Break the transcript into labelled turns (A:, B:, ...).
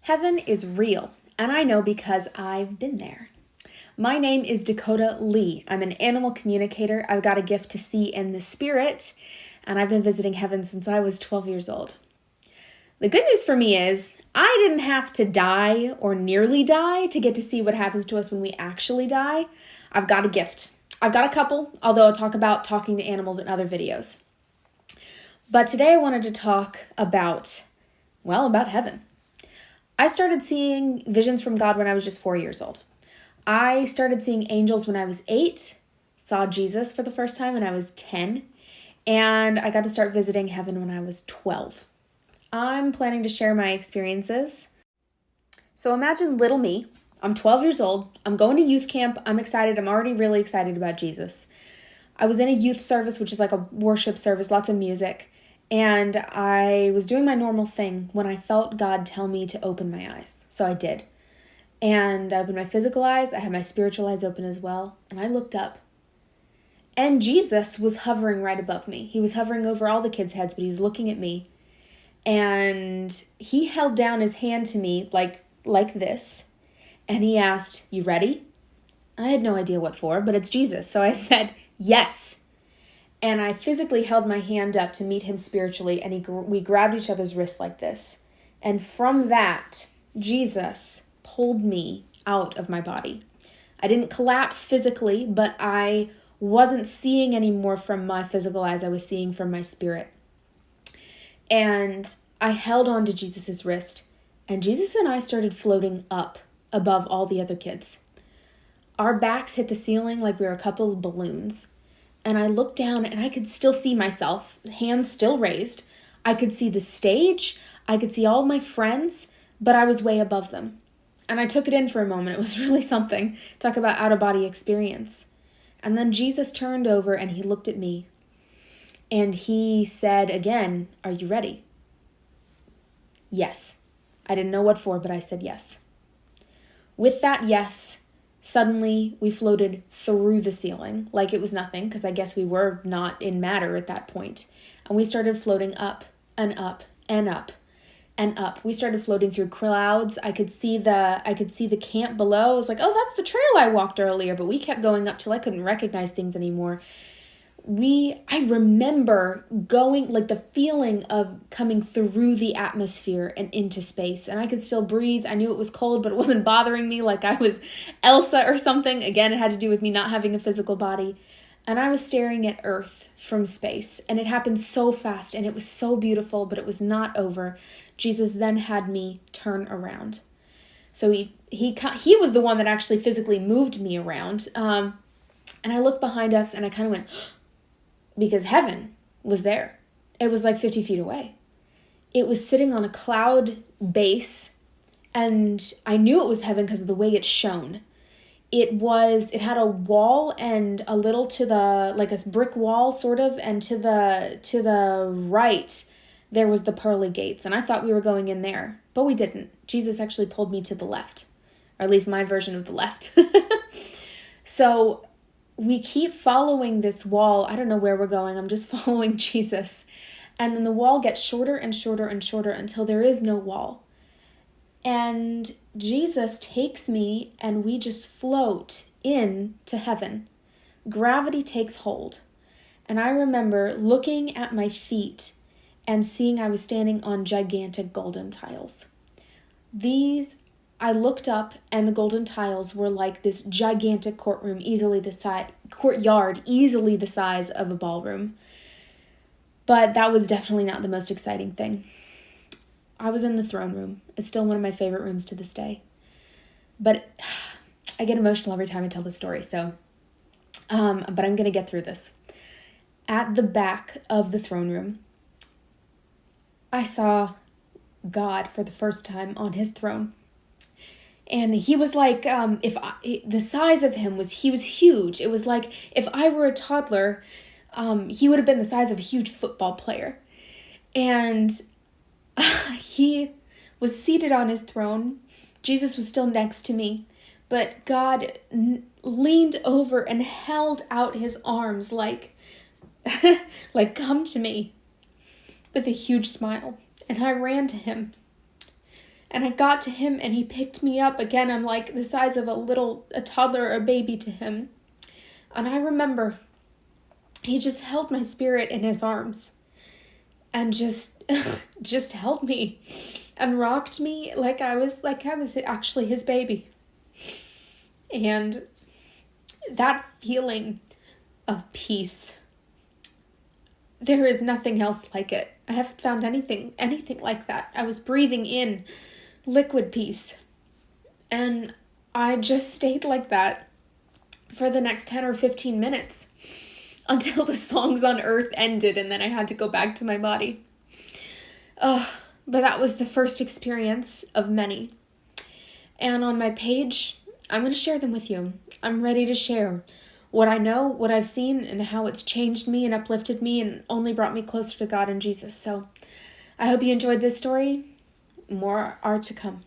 A: Heaven is real, and I know because I've been there. My name is Dakota Lee. I'm an animal communicator. I've got a gift to see in the spirit, and I've been visiting heaven since I was 12 years old. The good news for me is I didn't have to die or nearly die to get to see what happens to us when we actually die. I've got a gift. I've got a couple, although I'll talk about talking to animals in other videos. But today I wanted to talk about heaven. I started seeing visions from God when I was just 4 years old. I started seeing angels when I was 8, saw Jesus for the first time when I was 10, and I got to start visiting heaven when I was 12. I'm planning to share my experiences. So imagine little me. I'm 12 years old. I'm going to youth camp. I'm excited. I'm already really excited about Jesus. I was in a youth service, which is like a worship service, lots of music. And I was doing my normal thing when I felt God tell me to open my eyes. So I did. And I opened my physical eyes. I had my spiritual eyes open as well. And I looked up. And Jesus was hovering right above me. He was hovering over all the kids' heads, but he was looking at me. And he held down his hand to me like this. And he asked, "You ready?" I had no idea what for, but it's Jesus. So I said, "Yes." And I physically held my hand up to meet him spiritually, and we grabbed each other's wrists like this. And from that, Jesus pulled me out of my body. I didn't collapse physically, but I wasn't seeing anymore from my physical eyes. I was seeing from my spirit. And I held on to Jesus's wrist, and Jesus and I started floating up above all the other kids. Our backs hit the ceiling like we were a couple of balloons. And I looked down and I could still see myself, hands still raised. I could see the stage. I could see all my friends, but I was way above them. And I took it in for a moment. It was really something. Talk about out-of-body experience. And then Jesus turned over and he looked at me. And he said again, "Are you ready?" Yes. I didn't know what for, but I said yes. With that yes, suddenly, we floated through the ceiling like it was nothing, because I guess we were not in matter at that point. And we started floating up and up and up and up. We started floating through clouds. I could see the camp below. I was like, "Oh, that's the trail I walked earlier." But we kept going up till I couldn't recognize things anymore. I remember going, like the feeling of coming through the atmosphere and into space, and I could still breathe. I knew it was cold, but it wasn't bothering me like I was Elsa or something. Again, it had to do with me not having a physical body. And I was staring at Earth from space, and it happened so fast, and it was so beautiful, but it was not over. Jesus then had me turn around. So he was the one that actually physically moved me around. And I looked behind us, and I kind of went, because heaven was there. It was like 50 feet away. It was sitting on a cloud base, and I knew it was heaven because of the way it shone. It had a wall and a little to the, like a brick wall sort of, and to the right, there was the pearly gates, and I thought we were going in there, but we didn't. Jesus actually pulled me to the left, or at least my version of the left. So we keep following this wall. I don't know where we're going. I'm just following Jesus. And then the wall gets shorter and shorter and shorter until there is no wall. And Jesus takes me and we just float into heaven. Gravity takes hold. And I remember looking at my feet and seeing I was standing on gigantic golden tiles. I looked up, and the golden tiles were like this gigantic courtyard, easily the size of a ballroom. But that was definitely not the most exciting thing. I was in the throne room. It's still one of my favorite rooms to this day. But I get emotional every time I tell the story, so but I'm going to get through this. At the back of the throne room, I saw God for the first time on his throne. And he was like, the size of him he was huge. It was like if I were a toddler, he would have been the size of a huge football player. And he was seated on his throne. Jesus was still next to me, but God leaned over and held out his arms like, come to me, with a huge smile. And I ran to him. And I got to him and he picked me up. Again, I'm like the size of a toddler or a baby to him. And I remember he just held my spirit in his arms and just held me and rocked me like I was actually his baby. And that feeling of peace, there is nothing else like it. I haven't found anything like that. I was breathing in liquid peace. And I just stayed like that for the next 10 or 15 minutes until the songs on earth ended, and then I had to go back to my body. But that was the first experience of many. And on my page, I'm going to share them with you. I'm ready to share what I know, what I've seen, and how it's changed me and uplifted me and only brought me closer to God and Jesus. So I hope you enjoyed this story. More are to come.